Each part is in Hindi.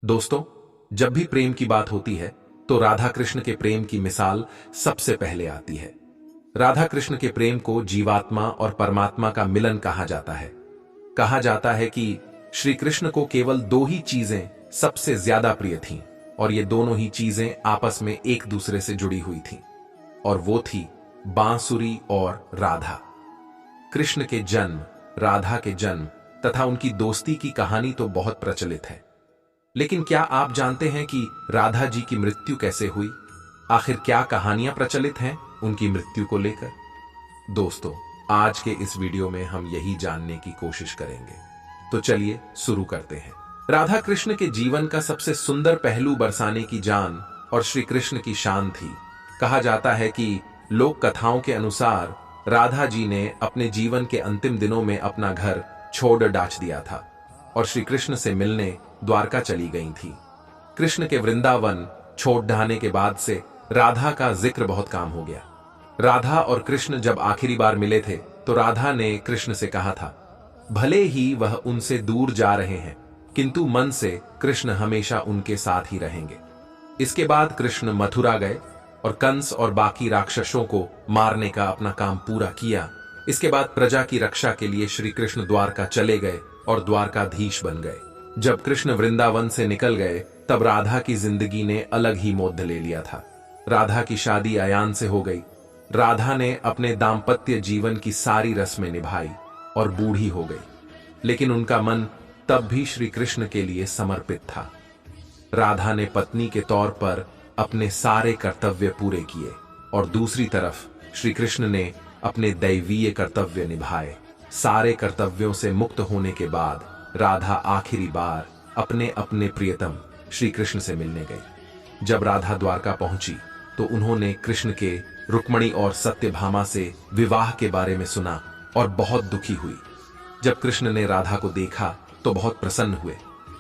दोस्तों, जब भी प्रेम की बात होती है तो राधा कृष्ण के प्रेम की मिसाल सबसे पहले आती है। राधा कृष्ण के प्रेम को जीवात्मा और परमात्मा का मिलन कहा जाता है। कहा जाता है कि श्री कृष्ण को केवल दो ही चीजें सबसे ज्यादा प्रिय थीं और ये दोनों ही चीजें आपस में एक दूसरे से जुड़ी हुई थीं, और वो थी बांसुरी और राधा। कृष्ण के जन्म, राधा के जन्म तथा उनकी दोस्ती की कहानी तो बहुत प्रचलित है, लेकिन क्या आप जानते हैं कि राधा जी की मृत्यु कैसे हुई? आखिर क्या कहानियां प्रचलित हैं उनकी मृत्यु को लेकर? दोस्तों, आज के इस वीडियो में हम यही जानने की कोशिश करेंगे। तो चलिए शुरू करते हैं। राधा कृष्ण के जीवन का सबसे सुंदर पहलू बरसाने की जान और श्री कृष्ण की शान थी। कहा जाता है कि लोक कथाओं के अनुसार राधा जी ने अपने जीवन के अंतिम दिनों में अपना घर छोड़ डाच दिया था और श्री कृष्ण से मिलने द्वारका चली गई थी। कृष्ण के वृंदावन छोड़ ढाने के बाद से राधा का जिक्र बहुत काम हो गया। राधा और कृष्ण जब आखिरी बार मिले थे तो राधा ने कृष्ण से कहा था, भले ही वह उनसे दूर जा रहे हैं किंतु मन से कृष्ण हमेशा उनके साथ ही रहेंगे। इसके बाद कृष्ण मथुरा गए और कंस और बाकी राक्षसों को मारने का अपना काम पूरा किया। इसके बाद प्रजा की रक्षा के लिए श्री कृष्ण द्वारका चले गए और द्वारकाधीश बन गए। जब कृष्ण वृंदावन से निकल गए तब राधा की जिंदगी ने अलग ही मोड़ ले लिया था। राधा की शादी अयान से हो गई। राधा ने अपने दाम्पत्य जीवन की सारी रस्में निभाई और बूढ़ी हो गई, लेकिन उनका मन तब भी श्री कृष्ण के लिए समर्पित था। राधा ने पत्नी के तौर पर अपने सारे कर्तव्य पूरे किए और दूसरी तरफ श्री कृष्ण ने अपने दैवीय कर्तव्य निभाए। सारे कर्तव्यों से मुक्त होने के बाद राधा आखिरी बार अपने अपने प्रियतम श्री कृष्ण से मिलने गई। जब राधा द्वारका पहुंची तो उन्होंने कृष्ण के रुक्मणी और सत्यभामा से विवाह के बारे में सुना और बहुत दुखी हुई। जब कृष्ण ने राधा को देखा तो बहुत प्रसन्न हुए।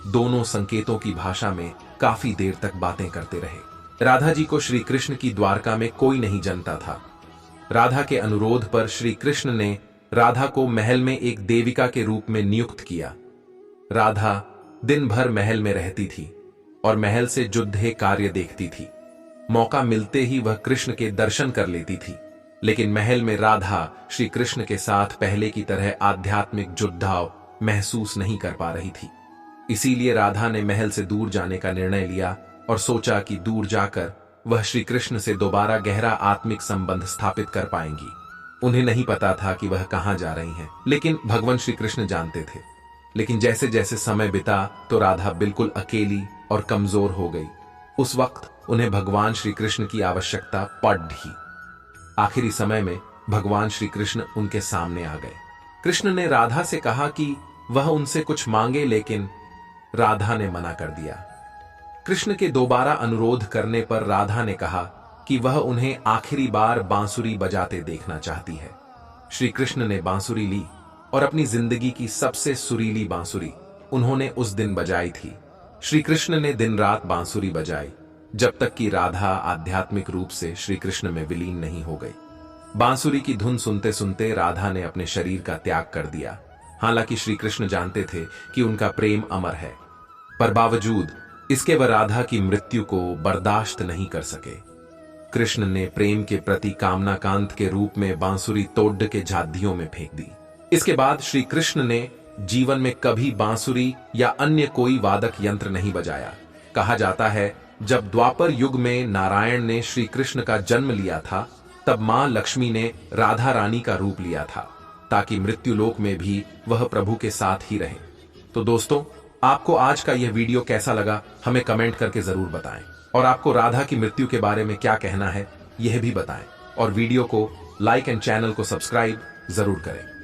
दोनों संकेतों की भाषा में काफी देर तक बातें करते रहे। राधा जी को श्री कृष्ण की द्वारका में कोई नहीं जानता था। राधा के अनुरोध पर श्री कृष्ण ने राधा को महल में एक देविका के रूप में नियुक्त किया। राधा दिन भर महल में रहती थी और महल से युद्ध कार्य देखती थी। मौका मिलते ही वह कृष्ण के दर्शन कर लेती थी, लेकिन महल में राधा श्री कृष्ण के साथ पहले की तरह आध्यात्मिक जुड़ाव महसूस नहीं कर पा रही थी। इसीलिए राधा ने महल से दूर जाने का निर्णय लिया और सोचा कि दूर जाकर वह श्री कृष्ण से दोबारा गहरा आत्मिक संबंध स्थापित कर पाएंगी। उन्हें नहीं पता था कि वह कहां जा रही हैं, लेकिन भगवान श्री कृष्ण जानते थे। लेकिन जैसे जैसे समय बिता तो राधा बिल्कुल अकेली और कमजोर हो गई। उस वक्त उन्हें भगवान श्री कृष्ण की आवश्यकता पड़ी। आखिरी समय में भगवान श्री कृष्ण उनके सामने आ गए। कृष्ण ने राधा से कहा कि वह उनसे कुछ मांगे, लेकिन राधा ने मना कर दिया। कृष्ण के दोबारा अनुरोध करने पर राधा ने कहा कि वह उन्हें आखिरी बार बांसुरी बजाते देखना चाहती है। श्री कृष्ण ने बांसुरी ली और अपनी जिंदगी की सबसे सुरीली बांसुरी उन्होंने उस दिन बजाई थी। श्री कृष्ण ने दिन रात बांसुरी बजाई जब तक कि राधा आध्यात्मिक रूप से श्री कृष्ण में विलीन नहीं हो गई। बांसुरी की धुन सुनते सुनते राधा ने अपने शरीर का त्याग कर दिया। हालांकि श्री कृष्ण जानते थे कि उनका प्रेम अमर है, पर बावजूद इसके वह राधा की मृत्यु को बर्दाश्त नहीं कर सके। कृष्ण ने प्रेम के प्रति कामनाकांत के रूप में बांसुरी तोड़ के झादियों में फेंक दी। इसके बाद श्री कृष्ण ने जीवन में कभी बांसुरी या अन्य कोई वादक यंत्र नहीं बजाया। कहा जाता है, जब द्वापर युग में नारायण ने श्री कृष्ण का जन्म लिया था तब मां लक्ष्मी ने राधा रानी का रूप लिया था, ताकि मृत्यु लोक में भी वह प्रभु के साथ ही रहे। तो दोस्तों, आपको आज का यह वीडियो कैसा लगा हमें कमेंट करके जरूर बताएं, और आपको राधा की मृत्यु के बारे में क्या कहना है यह भी बताएं, और वीडियो को लाइक एंड चैनल को सब्सक्राइब जरूर करें।